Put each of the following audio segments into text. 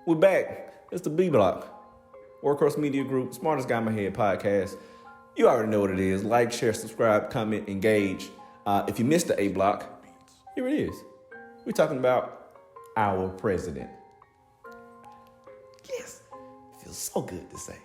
We're back. It's the B Block. Workhorse Media Group, Smartest Guy in My Head podcast. You already know what it is. Like, share, subscribe, comment, engage. If you missed the A Block, here it is. We're talking about our president. Yes, it feels so good to say.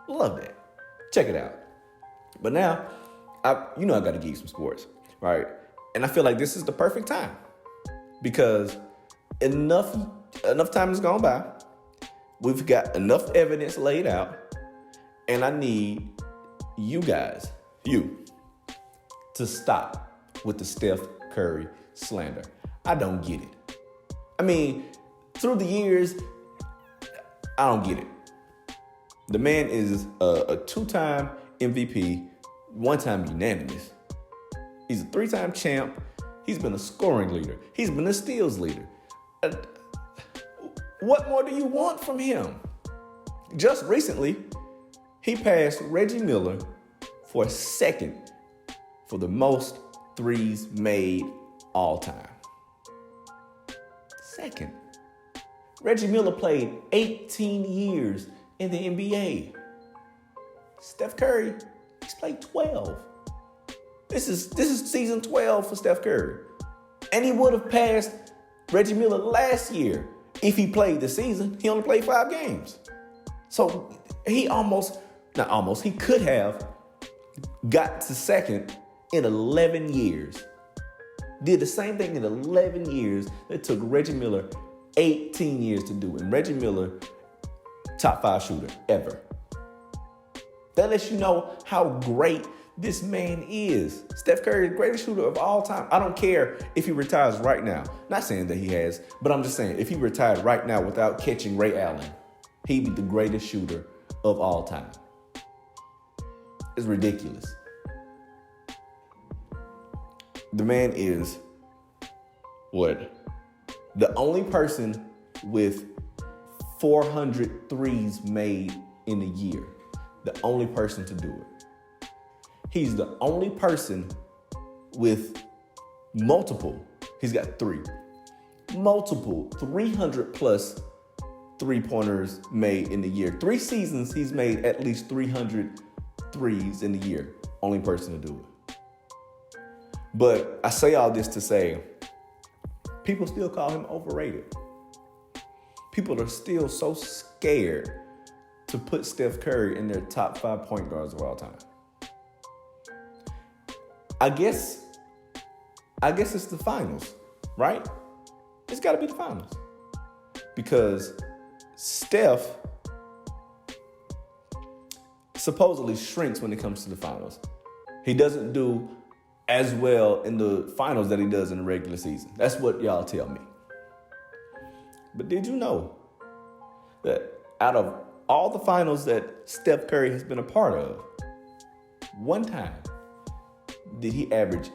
Love that. Check it out. But now, I got to give you some sports, right? And I feel like this is the perfect time because enough time has gone by. We've got enough evidence laid out, and I need you guys, to stop with the Steph Curry slander. I don't get it. I mean, through the years, I don't get it. The man is a two-time MVP, one-time unanimous. He's a three-time champ. He's been a scoring leader. He's been a steals leader. What more do you want from him? Just recently, he passed Reggie Miller for second for the most threes made all time. Second. Reggie Miller played 18 years in the NBA. Steph Curry, he's played 12. This is season 12 for Steph Curry. And he would have passed Reggie Miller last year if he played the season. He only played 5 games. So he could have got to second in 11 years. Did the same thing in 11 years that took Reggie Miller 18 years to do. And Reggie Miller, top 5 shooter ever. That lets you know how great this man is. Steph Curry, the greatest shooter of all time. I don't care if he retires right now. Not saying that he has, but I'm just saying if he retired right now without catching Ray Allen, he'd be the greatest shooter of all time. It's ridiculous. The man is the only person with 400 threes made in a year. The only person to do it. He's the only person with he's got multiple 300 plus three-pointers made in the year. 3 seasons, he's made at least 300 threes in a year. Only person to do it. But I say all this to say, people still call him overrated. People are still so scared to put Steph Curry in their top 5 point guards of all time. I guess it's the finals, right? It's got to be the finals. Because Steph supposedly shrinks when it comes to the finals. He doesn't do as well in the finals that he does in the regular season. That's what y'all tell me. But did you know that out of all the finals that Steph Curry has been a part of, one time did he average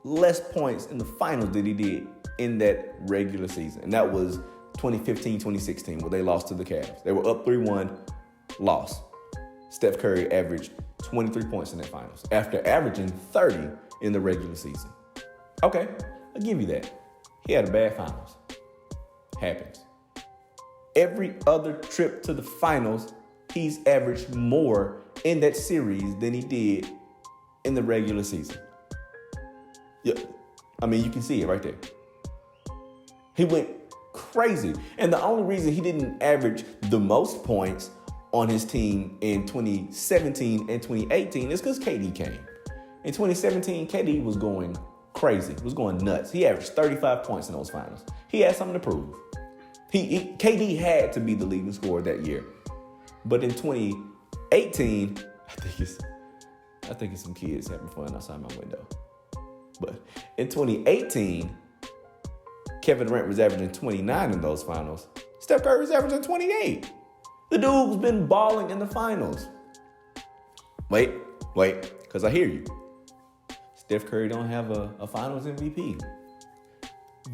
less points in the finals than he did in that regular season? And that was 2015-2016, where they lost to the Cavs. They were up 3-1, lost. Steph Curry averaged 23 points in that finals after averaging 30 in the regular season. Okay, I'll give you that. He had a bad finals. Happens. Every other trip to the finals, he's averaged more in that series than he did in the regular season. Yeah, I mean, you can see it right there. He went crazy. And the only reason he didn't average the most points on his team in 2017 and 2018 is because KD came. In 2017, KD was going crazy, was going nuts. He averaged 35 points in those finals. He had something to prove. KD had to be the leading scorer that year. But in 2018, I think it's some kids having fun outside my window. But in 2018, Kevin Durant was averaging 29 in those finals. Steph Curry was averaging 28. The dude's been balling in the finals. Wait, because I hear you. Steph Curry don't have a finals MVP.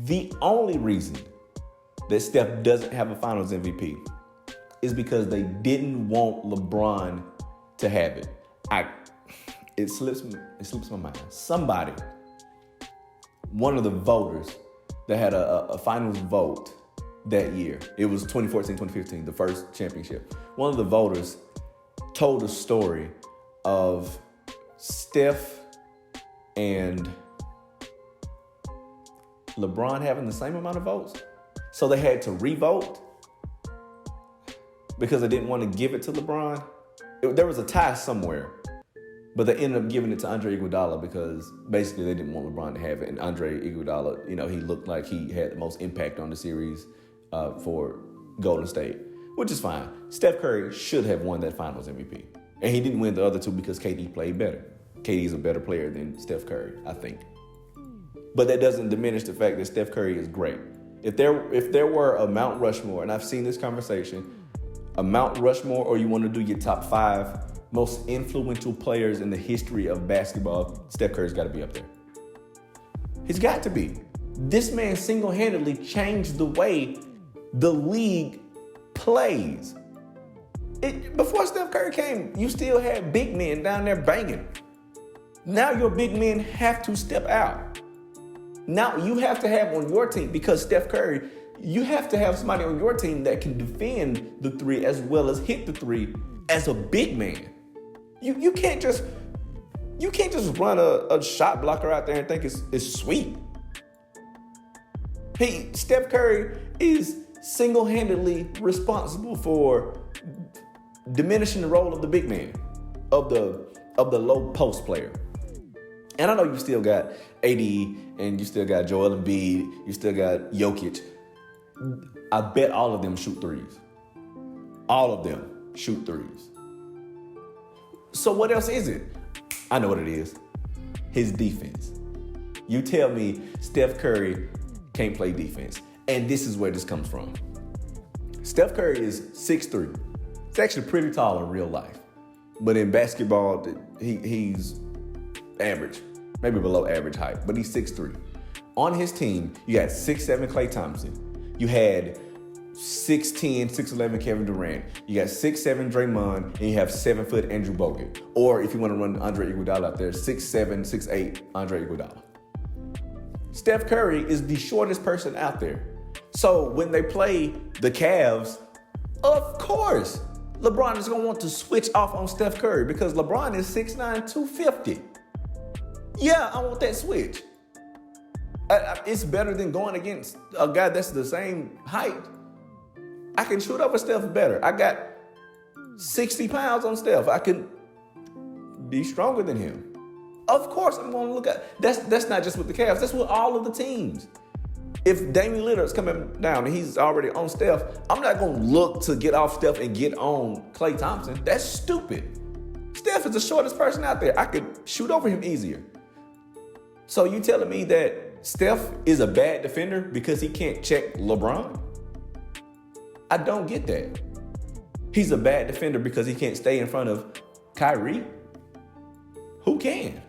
The only reason that Steph doesn't have a finals MVP is because they didn't want LeBron to have it. It slips my mind. Somebody, one of the voters that had a finals vote, that year. It was 2014, 2015, the first championship. One of the voters told a story of Steph and LeBron having the same amount of votes. So they had to re-vote because they didn't want to give it to LeBron. There was a tie somewhere, but they ended up giving it to Andre Iguodala because basically they didn't want LeBron to have it. And Andre Iguodala, he looked like he had the most impact on the series for Golden State, which is fine. Steph Curry should have won that Finals MVP. And he didn't win the other two because KD played better. KD is a better player than Steph Curry, I think. But that doesn't diminish the fact that Steph Curry is great. If there were a Mount Rushmore, and I've seen this conversation, a Mount Rushmore, or you want to do your top 5 most influential players in the history of basketball, Steph Curry's got to be up there. He's got to be. This man single-handedly changed the way the league plays. Before Steph Curry came, you still had big men down there banging. Now your big men have to step out. Now you have to have on your team, because Steph Curry, you have to have somebody on your team that can defend the three as well as hit the three as a big man. You can't just run a shot blocker out there and think it's sweet. Steph Curry is single-handedly responsible for diminishing the role of the big man, of the low post player. And I know you still got AD, and you still got Joel Embiid, you still got Jokic. I bet all of them shoot threes. All of them shoot threes. So what else is it? I know what it is. His defense. You tell me Steph Curry can't play defense. And this is where this comes from. Steph Curry is 6'3". It's actually pretty tall in real life. But in basketball, he's average, maybe below average height, but he's 6'3". On his team, you had 6'7" Klay Thompson. You had 6'10", 6'11" Kevin Durant. You got 6'7" Draymond, and you have 7' Andrew Bogut. Or if you want to run Andre Iguodala out there, 6'7", 6'8" Andre Iguodala. Steph Curry is the shortest person out there. So when they play the Cavs, of course, LeBron is going to want to switch off on Steph Curry because LeBron is 6'9", 250. Yeah, I want that switch. It's better than going against a guy that's the same height. I can shoot over Steph better. I got 60 pounds on Steph. I can be stronger than him. Of course, I'm going to look at that's not just with the Cavs. That's with all of the teams. If Damian Lillard's coming down and he's already on Steph, I'm not going to look to get off Steph and get on Klay Thompson. That's stupid. Steph is the shortest person out there. I could shoot over him easier. So you telling me that Steph is a bad defender because he can't check LeBron? I don't get that. He's a bad defender because he can't stay in front of Kyrie? Who can?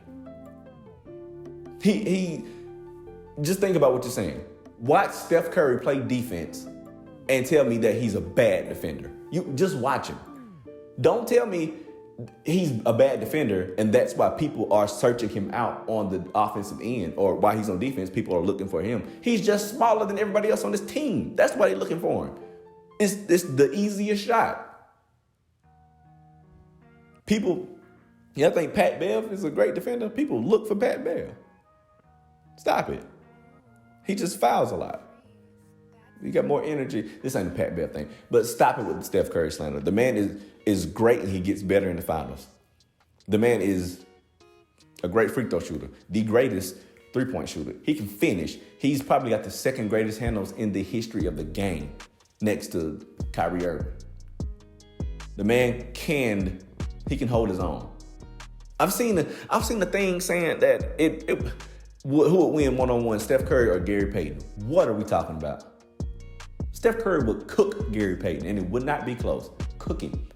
He just think about what you're saying. Watch Steph Curry play defense and tell me that he's a bad defender. You just watch him. Don't tell me he's a bad defender and that's why people are searching him out on the offensive end, or why he's on defense, people are looking for him. He's just smaller than everybody else on this team. That's why they're looking for him. It's the easiest shot. People, I think Pat Bev is a great defender. People look for Pat Bev. Stop it. He just fouls a lot. He got more energy. This ain't a Pat Bev thing. But stop it with the Steph Curry slander. The man is great and he gets better in the finals. The man is a great free throw shooter. The greatest three-point shooter. He can finish. He's probably got the second greatest handles in the history of the game next to Kyrie Irving. The man can hold his own. I've seen the thing saying that who would win one-on-one, Steph Curry or Gary Payton? What are we talking about? Steph Curry would cook Gary Payton, and it would not be close. Cooking.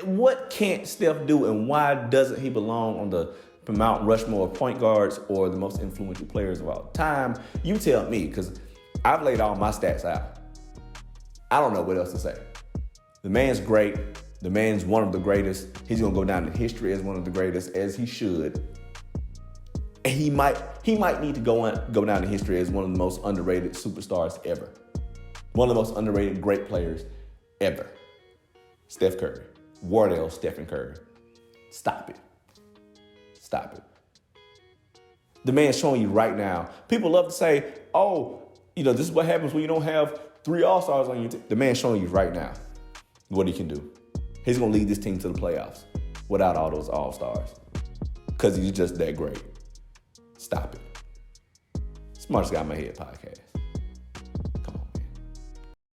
What can't Steph do, and why doesn't he belong on the Mount Rushmore of point guards or the most influential players of all time? You tell me, because I've laid all my stats out. I don't know what else to say. The man's great. The man's one of the greatest. He's going to go down in history as one of the greatest, as he should. And he might need to go down in history as one of the most underrated superstars ever. One of the most underrated great players ever. Steph Curry. Wardell Stephen Curry. Stop it. Stop it. The man's showing you right now. People love to say, oh, this is what happens when you don't have 3 All-Stars on your team. The man's showing you right now what he can do. He's going to lead this team to the playoffs without all those All-Stars because he's just that great. Stop it. Smartest Guy in My Head podcast.